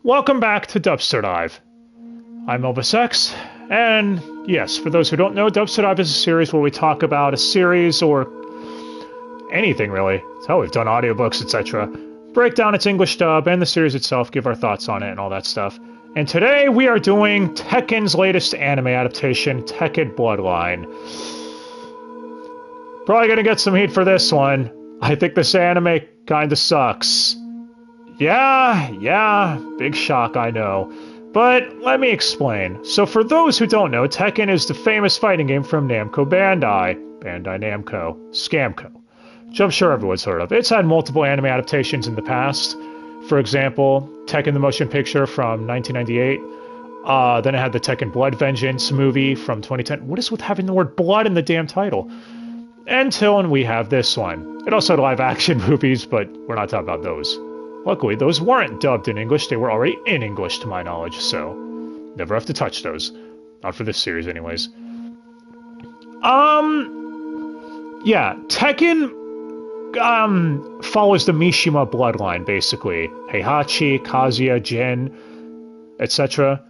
Welcome back to Dubster Dive. I'm Elvis X, and yes, for those who don't know, Dubster Dive is a series where we talk about a series or anything really. It's how we've done audiobooks, etc. Break down its English dub and the series itself, give our thoughts on it and all that stuff. And today we are doing Tekken's latest anime adaptation, Tekken Bloodline. Probably gonna get some heat for this one. I think this anime kinda sucks. Yeah, big shock, I know. But let me explain. So for those who don't know, Tekken is the famous fighting game from Namco Bandai. Bandai Namco. Scamco. Which I'm sure everyone's heard of. It's had multiple anime adaptations in the past. For example, Tekken the Motion Picture from 1998. Then it had the Tekken Blood Vengeance movie from 2010. What is with having the word blood in the damn title? Until we have this one. It also had live action movies, but we're not talking about those. Luckily, those weren't dubbed in English, they were already in English to my knowledge, so never have to touch those. Not for this series, anyways. Yeah, Tekken, follows the Mishima bloodline, basically. Heihachi, Kazia, Jin, etc.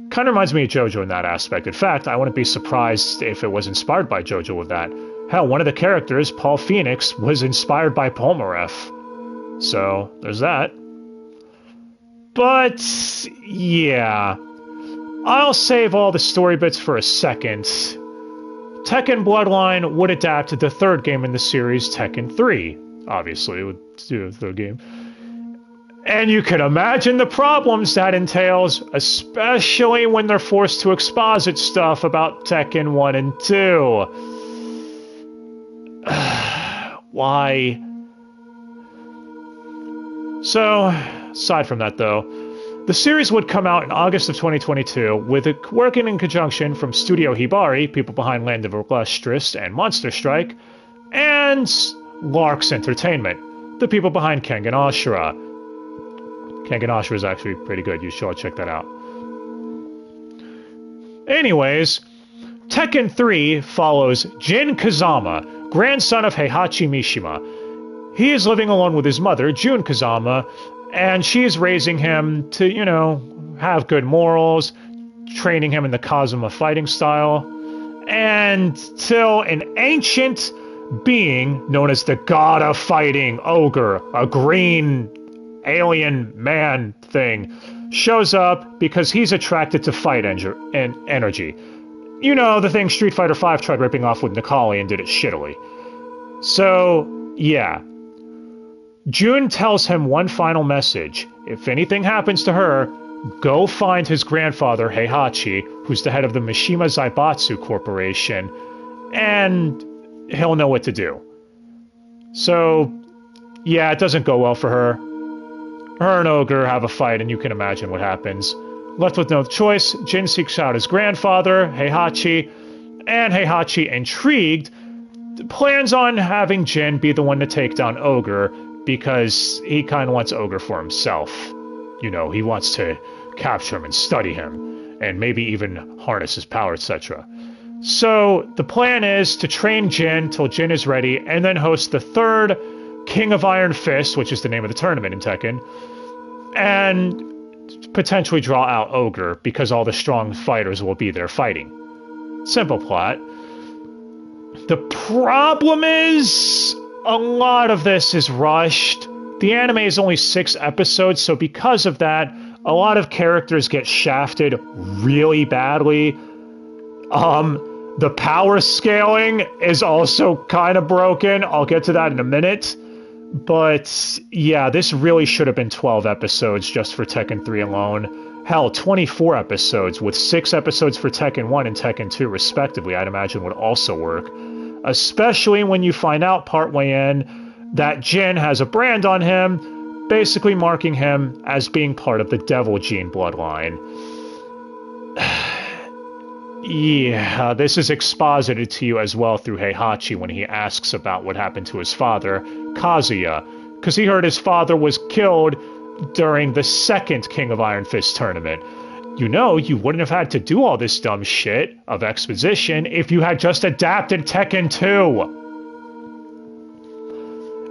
Kind of reminds me of JoJo in that aspect. In fact, I wouldn't be surprised if it was inspired by JoJo with that. Hell, one of the characters, Paul Phoenix, was inspired by Polnareff. So, there's that. But, yeah. I'll save all the story bits for a second. Tekken Bloodline would adapt the third game in the series, Tekken 3. Obviously, it would do the third game. And you can imagine the problems that entails, especially when they're forced to exposit stuff about Tekken 1 and 2. Why? So, aside from that though, the series would come out in August of 2022 with a working in conjunction from Studio Hibari, people behind Land of Lustrous and Monster Strike, and Lark's Entertainment, the people behind Kengan Ashura. Kengan Ashura is actually pretty good, you should all check that out. Anyways, Tekken 3 follows Jin Kazama, grandson of Heihachi Mishima. He is living alone with his mother, Jun Kazama, and she's raising him to, have good morals, training him in the Kazama fighting style, and till an ancient being known as the God of Fighting, Ogre, a green alien man thing, shows up because he's attracted to fight energy. You know, the thing Street Fighter V tried ripping off with Nikali and did it shittily. So, yeah. Jun tells him one final message. If anything happens to her, go find his grandfather, Heihachi, who's the head of the Mishima Zaibatsu Corporation, and he'll know what to do. So, yeah, it doesn't go well for her. Her and Ogre have a fight, and you can imagine what happens. Left with no choice, Jin seeks out his grandfather, Heihachi, and Heihachi, intrigued, plans on having Jin be the one to take down Ogre, because he kind of wants Ogre for himself. He wants to capture him and study him, and maybe even harness his power, etc. So, the plan is to train Jin till Jin is ready, and then host the third King of Iron Fist, which is the name of the tournament in Tekken, and potentially draw out Ogre, because all the strong fighters will be there fighting. Simple plot. The problem is, a lot of this is rushed. The anime is only 6 episodes, so because of that, a lot of characters get shafted really badly. The power scaling is also kind of broken. I'll get to that in a minute. But, yeah, this really should have been 12 episodes just for Tekken 3 alone. Hell, 24 episodes, with 6 episodes for Tekken 1 and Tekken 2 respectively, I'd imagine would also work. Especially when you find out partway in that Jin has a brand on him, basically marking him as being part of the Devil Gene bloodline. Yeah, this is exposited to you as well through Heihachi when he asks about what happened to his father, Kazia, because he heard his father was killed during the second King of Iron Fist tournament. You wouldn't have had to do all this dumb shit of exposition if you had just adapted Tekken 2.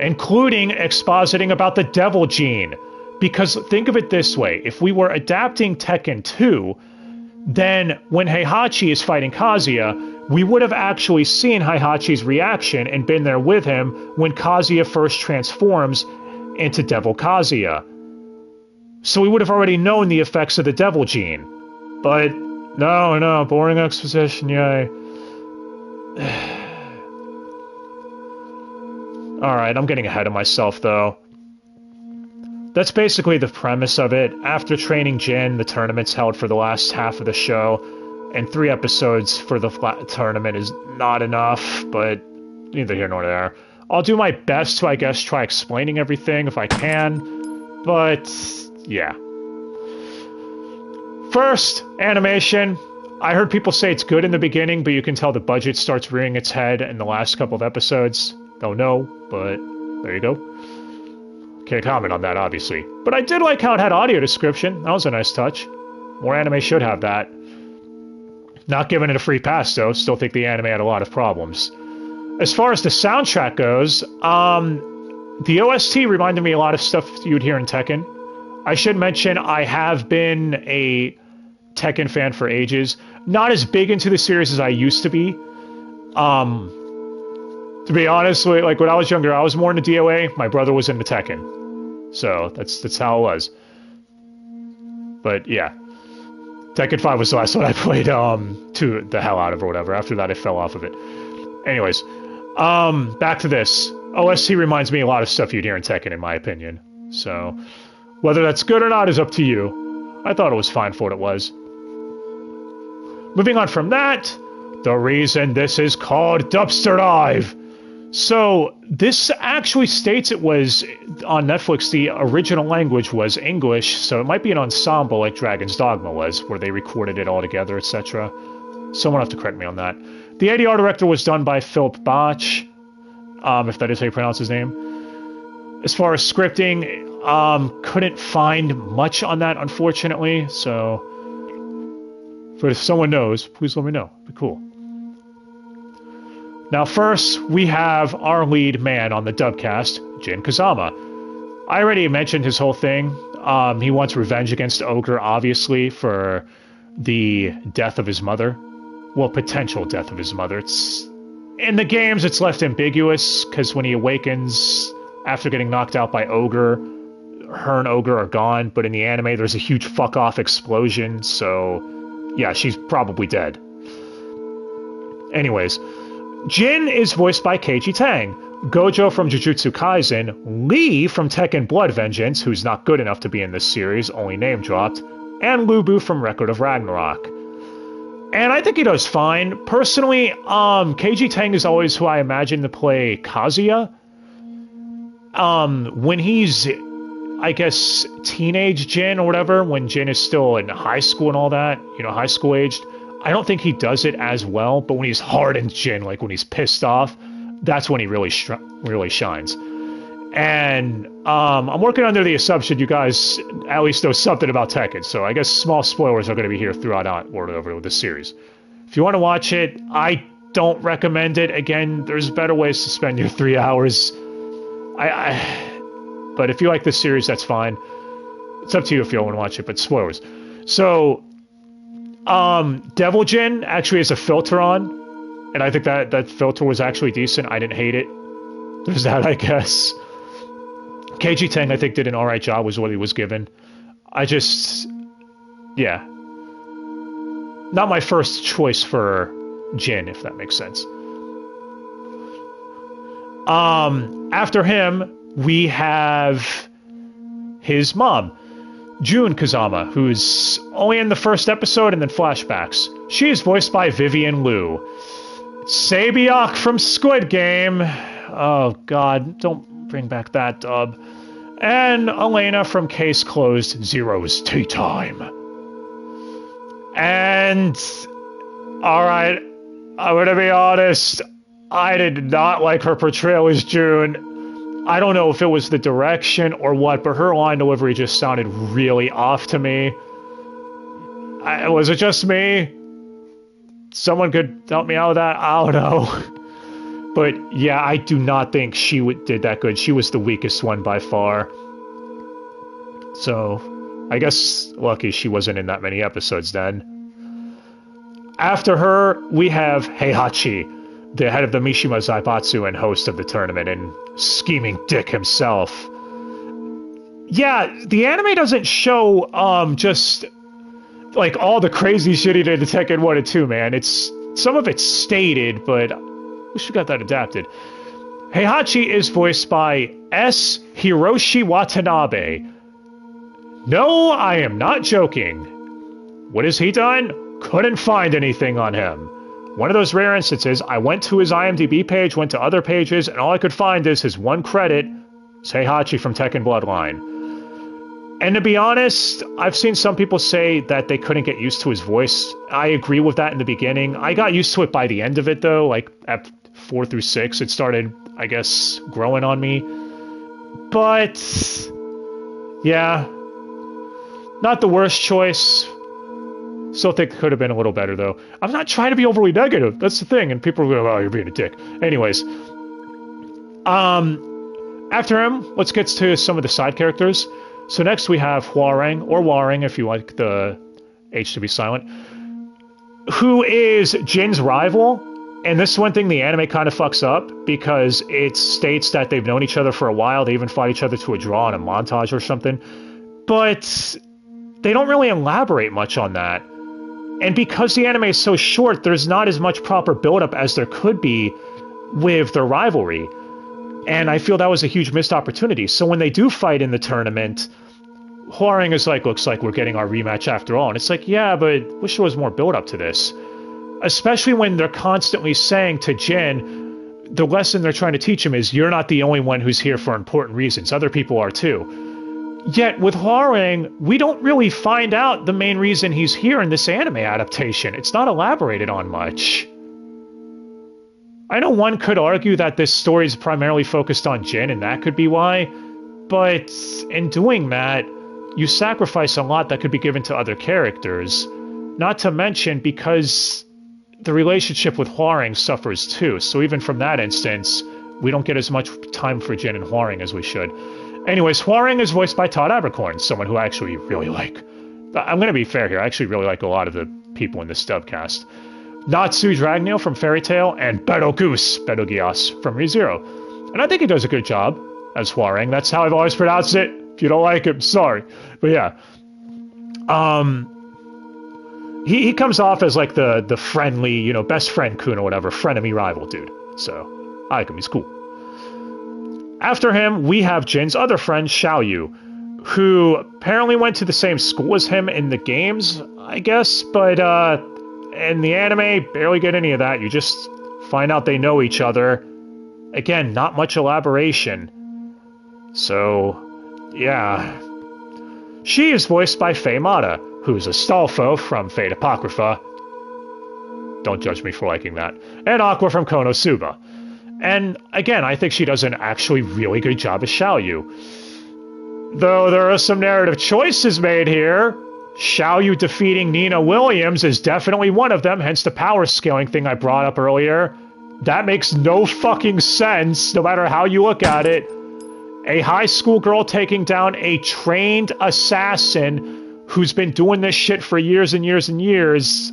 Including expositing about the Devil Gene. Because think of it this way, if we were adapting Tekken 2, then when Heihachi is fighting Kazia, we would have actually seen Heihachi's reaction and been there with him when Kazia first transforms into Devil Kazia. So we would have already known the effects of the Devil Gene. But no, boring exposition, yay. Alright, I'm getting ahead of myself though. That's basically the premise of it. After training Jin, the tournament's held for the last half of the show, and 3 episodes for the tournament is not enough, but neither here nor there. I'll do my best to, I guess, try explaining everything if I can, but yeah. First, animation. I heard people say it's good in the beginning, but you can tell the budget starts rearing its head in the last couple of episodes. Don't know, but there you go. Can't comment on that, obviously. But I did like how it had audio description. That was a nice touch. More anime should have that. Not giving it a free pass, though. Still think the anime had a lot of problems. As far as the soundtrack goes, the OST reminded me a lot of stuff you'd hear in Tekken. I should mention I have been a Tekken fan for ages. Not as big into the series as I used to be. To be honest, like when I was younger, I was more into DOA. My brother was into Tekken. So that's how it was. But yeah. Tekken 5 was the last one I played to the hell out of or whatever. After that I fell off of it. Anyways, back to this. OST reminds me a lot of stuff you'd hear in Tekken in my opinion. So whether that's good or not is up to you. I thought it was fine for what it was. Moving on from that, the reason this is called Dubster Dive. So, this actually states it was, on Netflix, the original language was English, so it might be an ensemble like Dragon's Dogma was, where they recorded it all together, etc. Someone will have to correct me on that. The ADR director was done by Philip Bach, if that is how you pronounce his name. As far as scripting, couldn't find much on that, unfortunately, so... But if someone knows, please let me know. It'd be cool. Now first, we have our lead man on the dubcast, Jin Kazama. I already mentioned his whole thing. He wants revenge against Ogre, obviously, for the death of his mother. Well, potential death of his mother. In the games, it's left ambiguous, because when he awakens after getting knocked out by Ogre, her and Ogre are gone, but in the anime, there's a huge fuck-off explosion, so yeah, she's probably dead. Anyways, Jin is voiced by Keiji Tang, Gojo from Jujutsu Kaisen, Lee from Tekken Blood Vengeance, who's not good enough to be in this series, only name dropped, and Lubu from Record of Ragnarok. And I think he does fine. Personally, Keiji Tang is always who I imagine to play Kazia. When he's, I guess, teenage Jin or whatever, when Jin is still in high school and all that, you know, high school aged, I don't think he does it as well, but when he's hardened Jin, like when he's pissed off, that's when he really shines. And I'm working under the assumption you guys at least know something about Tekken, so I guess small spoilers are going to be here throughout over the series. If you want to watch it, I don't recommend it. Again, there's better ways to spend your 3 hours. But if you like this series, that's fine. It's up to you if you don't want to watch it, but spoilers. So, Devil Jin actually has a filter on, and I think that filter was actually decent. I didn't hate it. There's that, I guess. Keiji Tang, I think, did an alright job, was what he was given. Yeah. Not my first choice for Jin, if that makes sense. After him, we have his mom, Jin Kazama, who's only in the first episode and then flashbacks. She is voiced by Vivian Liu. Sabiak from Squid Game. Oh god, don't bring back that dub. And Elena from Case Closed, Zero's Tea Time. And, alright, I'm gonna be honest, I did not like her portrayal as June. I don't know if it was the direction or what, but her line delivery just sounded really off to me. Was it just me? Someone could help me out with that? I don't know. But yeah, I do not think she did that good. She was the weakest one by far. So, I guess lucky she wasn't in that many episodes then. After her, we have Heihachi, the head of the Mishima Zaibatsu and host of the tournament, and scheming dick himself. Yeah, the anime doesn't show, just, like, all the crazy shit he did to Tekken 1 and 2, man. Some of it's stated, but I wish we got that adapted. Heihachi is voiced by S. Hiroshi Watanabe. No, I am not joking. What has he done? Couldn't find anything on him. One of those rare instances, I went to his IMDb page, went to other pages, and all I could find is his one credit, Seihachi from Tekken Bloodline. And to be honest, I've seen some people say that they couldn't get used to his voice. I agree with that in the beginning. I got used to it by the end of it, though. Like, at 4 through 6, it started, I guess, growing on me. But, yeah, not the worst choice. Still think it could have been a little better, though. I'm not trying to be overly negative. That's the thing. And people are going, oh, you're being a dick. Anyways. After him, let's get to some of the side characters. So next we have Hwoarang, or Waring if you like the H to be silent, who is Jin's rival. And this is one thing the anime kind of fucks up, because it states that they've known each other for a while. They even fight each other to a draw in a montage or something. But they don't really elaborate much on that. And because the anime is so short, there's not as much proper build-up as there could be with their rivalry. And I feel that was a huge missed opportunity. So when they do fight in the tournament, Hwoarang is like, looks like we're getting our rematch after all. And it's like, yeah, but wish there was more build-up to this. Especially when they're constantly saying to Jin, the lesson they're trying to teach him is, you're not the only one who's here for important reasons. Other people are too. Yet with Hwoarang, we don't really find out the main reason he's here in this anime adaptation. It's not elaborated on much. I know one could argue that this story is primarily focused on Jin, and that could be why, but in doing that, you sacrifice a lot that could be given to other characters. Not to mention, because the relationship with Hwoarang suffers too, so even from that instance, we don't get as much time for Jin and Hwoarang as we should. Anyways, Hwoarang is voiced by Todd Abercorn, someone who I actually really like. I'm going to be fair here, I actually really like a lot of the people in this dubcast. Natsu Dragneel from Fairy Tail, and Beto Gias from ReZero. And I think he does a good job as Hwoarang. That's how I've always pronounced it. If you don't like him, sorry. But yeah. He comes off as like the friendly, you know, best friend kun or whatever, frenemy rival dude. So, I like him, he's cool. After him, we have Jin's other friend, Xiaoyu, who apparently went to the same school as him in the games, I guess, but in the anime, barely get any of that. You just find out they know each other. Again, not much elaboration. So, yeah. She is voiced by Faye Mata, who's Astolfo from Fate Apocrypha. Don't judge me for liking that. And Aqua from Konosuba. And again, I think she does an actually really good job as Xiaoyu. Though there are some narrative choices made here. Xiaoyu defeating Nina Williams is definitely one of them, hence the power scaling thing I brought up earlier. That makes no fucking sense, no matter how you look at it. A high school girl taking down a trained assassin who's been doing this shit for years and years and years.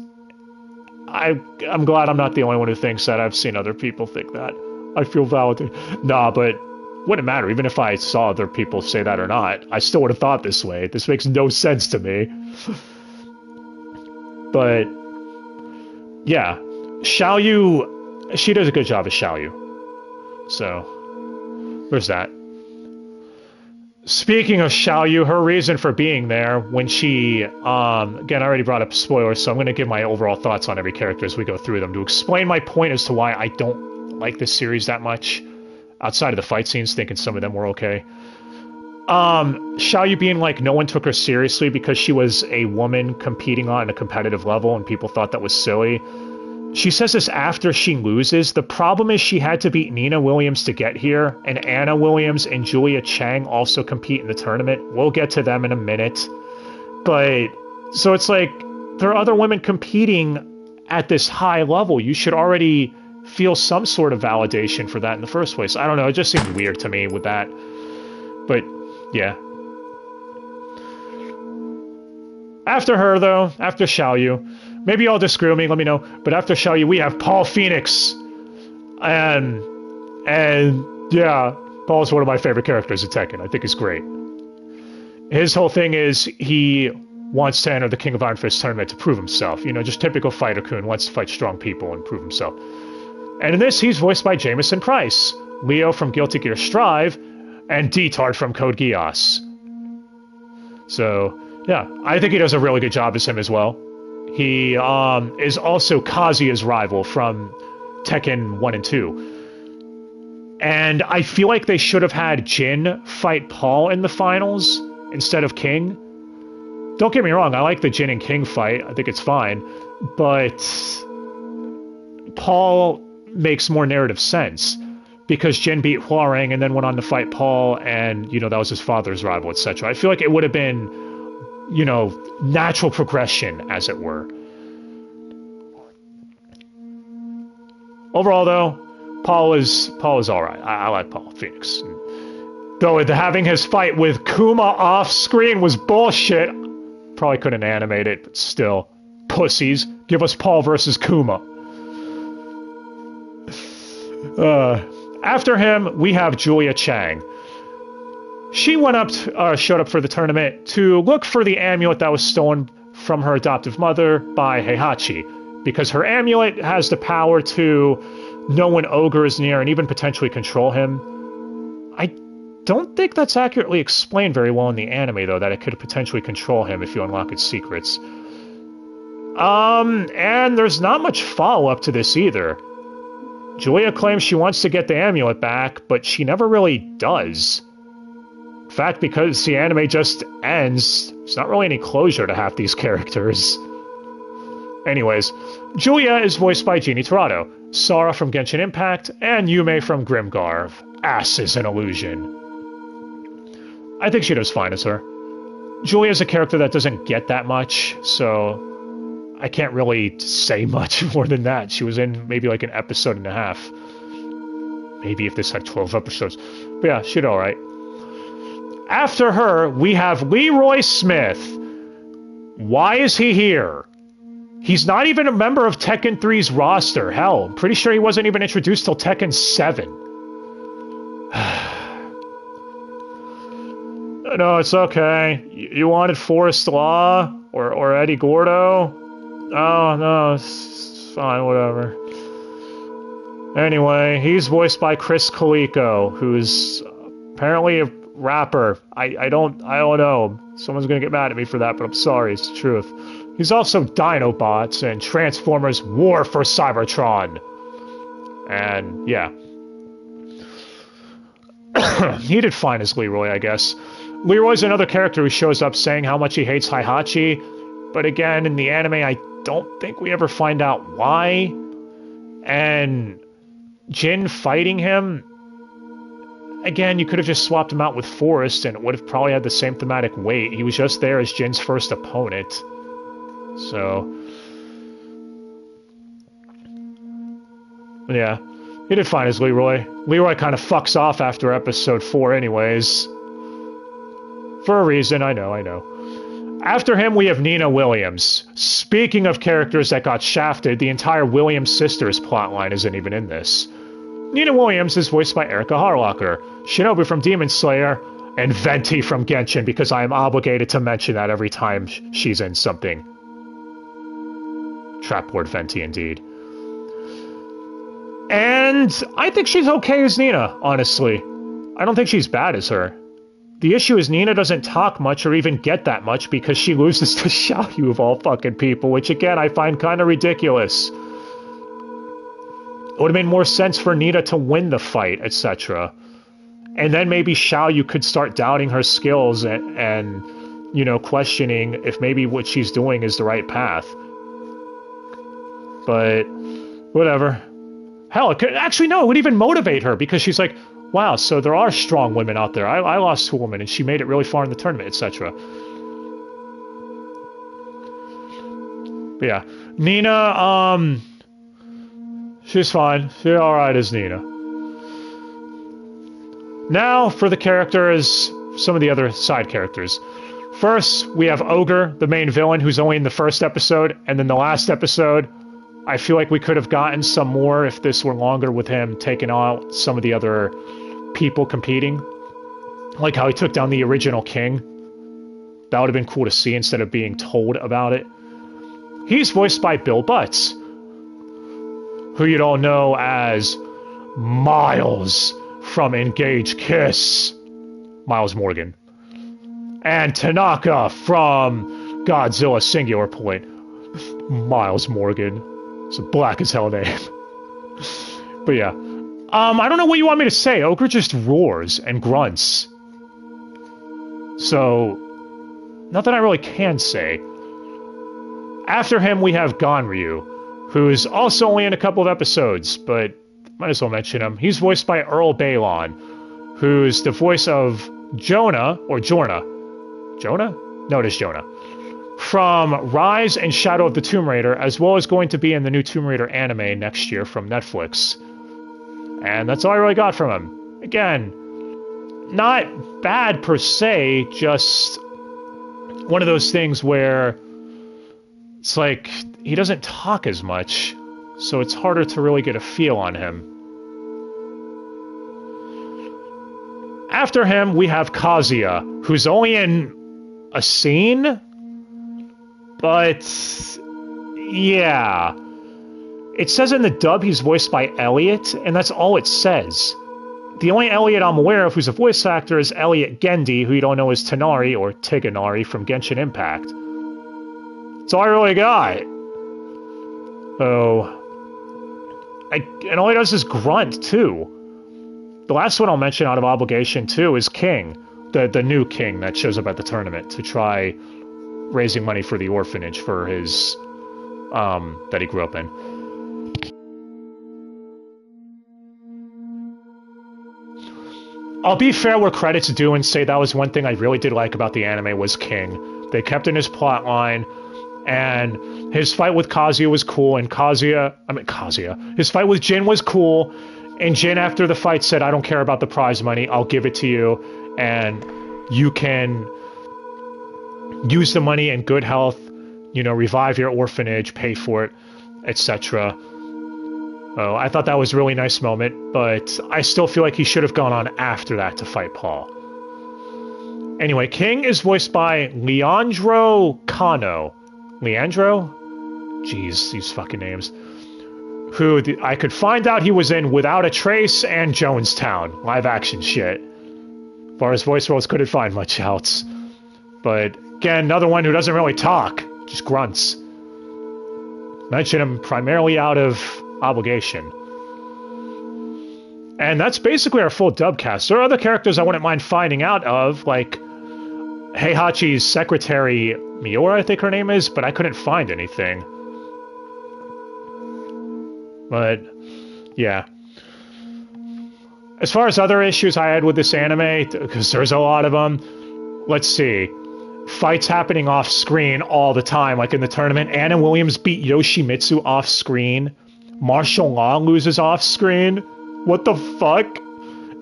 I'm glad I'm not the only one who thinks that. I've seen other people think that. I feel validated. Nah, but wouldn't matter. Even if I saw other people say that or not, I still would have thought this way. This makes no sense to me. But, yeah. Xiaoyu, she does a good job as Xiaoyu. So, there's that. Speaking of Xiaoyu, her reason for being there, when she, again, I already brought up spoilers, so I'm going to give my overall thoughts on every character as we go through them to explain my point as to why I don't like this series that much. Outside of the fight scenes, thinking some of them were okay. Xiaoyu being like, no one took her seriously because she was a woman competing on a competitive level and people thought that was silly. She says this after she loses. The problem is she had to beat Nina Williams to get here, and Anna Williams and Julia Chang also compete in the tournament. We'll get to them in a minute. But, so it's like, there are other women competing at this high level. You should already feel some sort of validation for that in the first place. I don't know, it just seemed weird to me with that. But, yeah. After her, though, after Xiaoyu, maybe y'all disagree with me, let me know, but after Xiaoyu, we have Paul Phoenix. And yeah, Paul's one of my favorite characters in Tekken. I think he's great. His whole thing is he wants to enter the King of Iron Fist tournament to prove himself. You know, just typical fighter-kun, wants to fight strong people and prove himself. And in this, he's voiced by Jameson Price, Leo from Guilty Gear Strive, and D-Tard from Code Geass. So, yeah, I think he does a really good job as him as well. He is also Kazia's rival from Tekken 1 and 2. And I feel like they should have had Jin fight Paul in the finals instead of King. Don't get me wrong, I like the Jin and King fight. I think it's fine. But Paul makes more narrative sense because Jin beat Huarang and then went on to fight Paul, and, you know, that was his father's rival, etc. I feel like it would have been, you know, natural progression, as it were. Overall, though, Paul is alright. I like Paul Phoenix. Though having his fight with Kuma off screen was bullshit. Probably couldn't animate it, but still. Pussies. Give us Paul versus Kuma. After him, we have Julia Chang. She showed up for the tournament to look for the amulet that was stolen from her adoptive mother by Heihachi, because her amulet has the power to know when Ogre is near and even potentially control him. I don't think that's accurately explained very well in the anime, though, that it could potentially control him if you unlock its secrets. And there's not much follow-up to this either. Julia claims she wants to get the amulet back, but she never really does. In fact, because the anime just ends, there's not really any closure to half these characters. Anyways, Julia is voiced by Jeannie Torado, Sara from Genshin Impact, and Yume from Grimgar. Ass is an illusion. I think she does fine as her. Julia's a character that doesn't get that much, so I can't really say much more than that. She was in maybe like an episode and a half. Maybe if this had 12 episodes. But yeah, she did alright. After her, we have Leroy Smith. Why is he here? He's not even a member of Tekken 3's roster. Hell, I'm pretty sure he wasn't even introduced till Tekken 7. No, it's okay. You wanted Forrest Law? Or Eddie Gordo? Oh, no, it's fine, whatever. Anyway, he's voiced by Chris Coleco, who's apparently a rapper. I don't know. Someone's gonna get mad at me for that, but I'm sorry, it's the truth. He's also Dinobots and Transformers War for Cybertron. And, yeah. He did fine as Leroy, I guess. Leroy's another character who shows up saying how much he hates Heihachi, but again, in the anime, I don't think we ever find out why. And Jin fighting him, again, you could have just swapped him out with Forrest and it would have probably had the same thematic weight. He was just there as Jin's first opponent. So, yeah, he did fine as Leroy. Leroy kind of fucks off after episode 4 anyways. For a reason, I know. After him, we have Nina Williams. Speaking of characters that got shafted, the entire Williams sisters plotline isn't even in this. Nina Williams is voiced by Erica Harlocker, Shinobu from Demon Slayer, and Venti from Genshin, because I am obligated to mention that every time she's in something. Trapboard Venti, indeed. And I think she's okay as Nina, honestly. I don't think she's bad as her. The issue is Nina doesn't talk much or even get that much because she loses to Xiaoyu of all fucking people, which again I find kind of ridiculous. It would have made more sense for Nina to win the fight, etc. And then maybe Xiaoyu could start doubting her skills and, you know, questioning if maybe what she's doing is the right path. But, whatever. Hell, it could, actually no, it would even motivate her because she's like, wow, so there are strong women out there. I lost to a woman and she made it really far in the tournament, etc. But yeah, Nina, she's fine. She's alright as Nina. Now, for the characters, some of the other side characters. First, we have Ogre, the main villain, who's only in the first episode, and then the last episode. I feel like we could have gotten some more if this were longer with him taking out some of the other people competing. Like how he took down the original king. That would have been cool to see instead of being told about it. He's voiced by Bill Butts, who you'd all know as Miles from Engage Kiss. Miles Morgan. And Tanaka from Godzilla Singular Point. Miles Morgan. It's a black as hell name. But yeah. I don't know what you want me to say. Ogre just roars and grunts. So, nothing I really can say. After him, we have Ganryu, who's also only in a couple of episodes, but might as well mention him. He's voiced by Earl Balon, who's the voice of Jonah, or Jorna. Jonah? No, it is Jonah. From Rise and Shadow of the Tomb Raider, as well as going to be in the new Tomb Raider anime next year from Netflix. And that's all I really got from him. Again, not bad per se, just one of those things where it's like he doesn't talk as much, so it's harder to really get a feel on him. After him, we have Kazia, who's only in a scene, but yeah. It says in the dub he's voiced by Elliot, and that's all it says. The only Elliot I'm aware of who's a voice actor is Elliot Gendy, who you don't know as Tanari or Tiganari from Genshin Impact. That's all I really got. And all he does is grunt, too. The last one I'll mention out of obligation, too, is King, the new king that shows up at the tournament to try raising money for the orphanage for his, that he grew up in. I'll be fair where credit's due and say that was one thing I really did like about the anime was King. They kept in his plot line, and his fight with Kazia was cool, and his fight with Jin was cool, and Jin after the fight said, I don't care about the prize money, I'll give it to you, and you can use the money in good health, you know, revive your orphanage, pay for it, etc. Oh, I thought that was a really nice moment, but I still feel like he should have gone on after that to fight Paul. Anyway, King is voiced by Leandro Cano. Leandro? Jeez, these fucking names. Who I could find out he was in Without a Trace and Jonestown. Live action shit. As far as voice roles, couldn't find much else. But, again, another one who doesn't really talk. Just grunts. Mention him primarily out of obligation. And that's basically our full dub cast. There are other characters I wouldn't mind finding out of, like Heihachi's secretary, Miura, I think her name is, but I couldn't find anything. But, yeah. As far as other issues I had with this anime, because there's a lot of them, let's see. Fights happening off-screen all the time, like in the tournament. Anna Williams beat Yoshimitsu off-screen. Martial Law loses off-screen. What the fuck?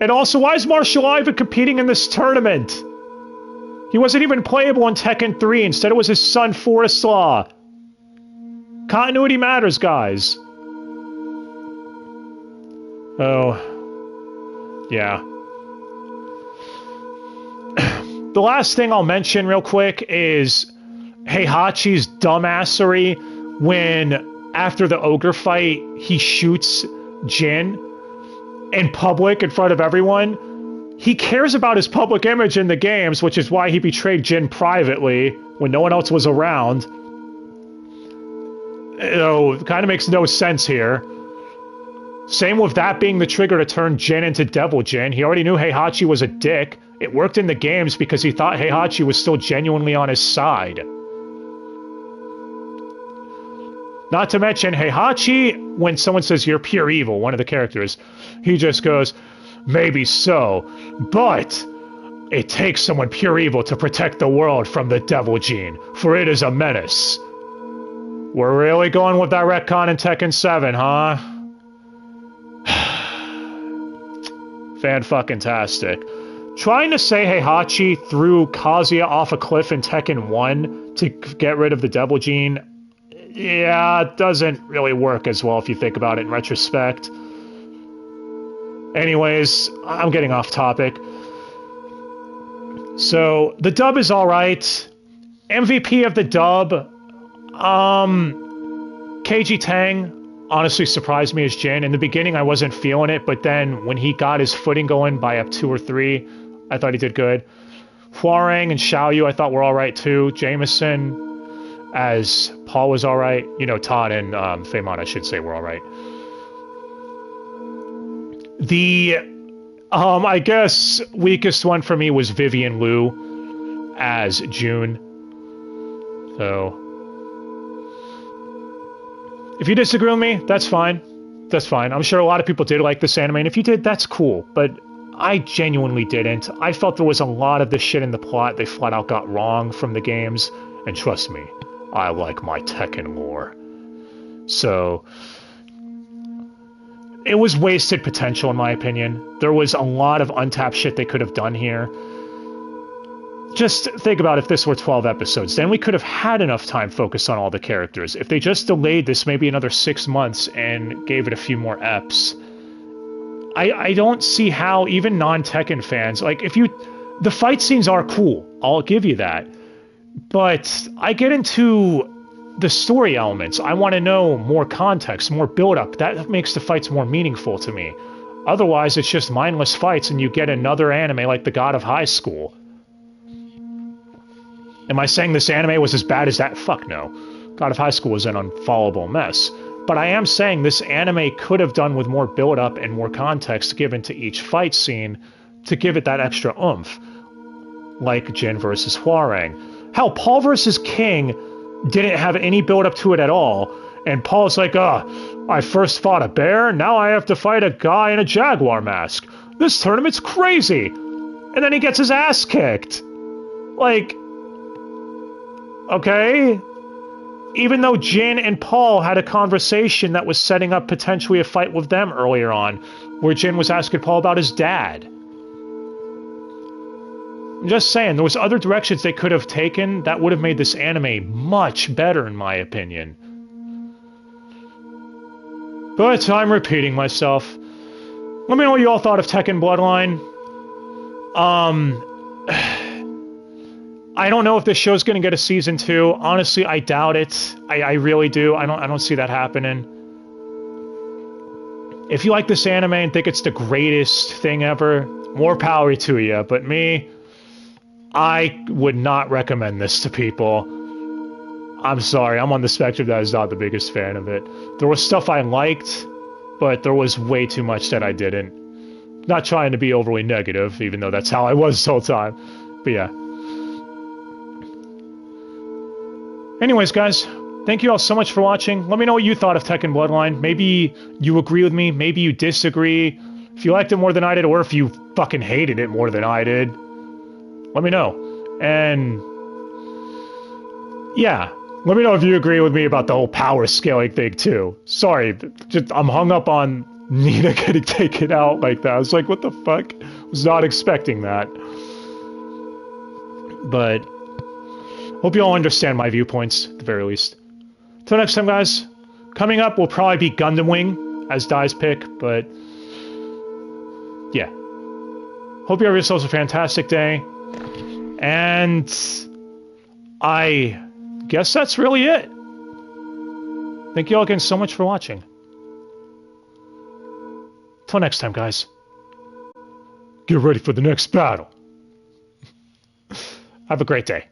And also, why is Martial Law even competing in this tournament? He wasn't even playable in Tekken 3. Instead, it was his son, Forest Law. Continuity matters, guys. Oh. Yeah. The last thing I'll mention real quick is Heihachi's dumbassery when, after the ogre fight, he shoots Jin in public in front of everyone. He cares about his public image in the games, which is why he betrayed Jin privately when no one else was around. You know, it kind of makes no sense here. Same with that being the trigger to turn Jin into Devil Jin. He already knew Heihachi was a dick. It worked in the games because he thought Heihachi was still genuinely on his side. Not to mention, Heihachi, when someone says you're pure evil, one of the characters, he just goes, maybe so, but it takes someone pure evil to protect the world from the Devil Gene, for it is a menace. We're really going with that retcon in Tekken 7, huh? Fan-fucking-tastic. Trying to say Heihachi threw Kazia off a cliff in Tekken 1 to get rid of the Devil Gene, yeah, it doesn't really work as well if you think about it in retrospect. Anyways, I'm getting off topic. So, the dub is alright. MVP of the dub, KG Tang honestly surprised me as Jin. In the beginning, I wasn't feeling it, but then when he got his footing going by up 2 or 3, I thought he did good. Hwoarang and Xiaoyu I thought were alright too. Jameson as Paul was alright. You know, Todd and Feymon, I should say, were alright. The, I guess, weakest one for me was Vivian Liu as June. So, if you disagree with me, that's fine. That's fine. I'm sure a lot of people did like this anime, and if you did, that's cool. But I genuinely didn't. I felt there was a lot of this shit in the plot they flat out got wrong from the games. And trust me, I like my Tekken lore. So, it was wasted potential in my opinion. There was a lot of untapped shit they could have done here. Just think about if this were 12 episodes, then we could have had enough time focused on all the characters. If they just delayed this maybe another 6 months and gave it a few more eps, I don't see how even non-Tekken fans, like the fight scenes are cool, I'll give you that. But I get into the story elements. I want to know more context, more build-up. That makes the fights more meaningful to me. Otherwise, it's just mindless fights and you get another anime like The God of High School. Am I saying this anime was as bad as that? Fuck no. God of High School was an unfollowable mess. But I am saying this anime could have done with more build-up and more context given to each fight scene to give it that extra oomph. Like Jin versus Hwoarang. Hell, Paul versus King didn't have any build-up to it at all. And Paul's like, I first fought a bear, now I have to fight a guy in a jaguar mask. This tournament's crazy. And then he gets his ass kicked. Like, okay? Even though Jin and Paul had a conversation that was setting up potentially a fight with them earlier on, where Jin was asking Paul about his dad. I'm just saying, there was other directions they could have taken that would have made this anime much better, in my opinion. But I'm repeating myself. Let me know what you all thought of Tekken Bloodline. I don't know if this show's gonna get a season 2. Honestly, I doubt it. I really do. I don't see that happening. If you like this anime and think it's the greatest thing ever, more power to you. But me, I would not recommend this to people. I'm sorry, I'm on the spectrum that is not the biggest fan of it. There was stuff I liked, but there was way too much that I didn't. Not trying to be overly negative, even though that's how I was this whole time. But yeah. Anyways, guys, thank you all so much for watching. Let me know what you thought of Tekken Bloodline. Maybe you agree with me, maybe you disagree. If you liked it more than I did, or if you fucking hated it more than I did, let me know. And yeah, let me know if you agree with me about the whole power scaling thing too. Sorry, just, I'm hung up on Nina getting taken out like that. I was like, what the fuck? Was not expecting that. But hope you all understand my viewpoints, at the very least. Till next time, guys. Coming up will probably be Gundam Wing as Dai's pick, but yeah. Hope you have yourselves a fantastic day. And I guess that's really it. Thank you all again so much for watching. Till next time, guys. Get ready for the next battle. Have a great day.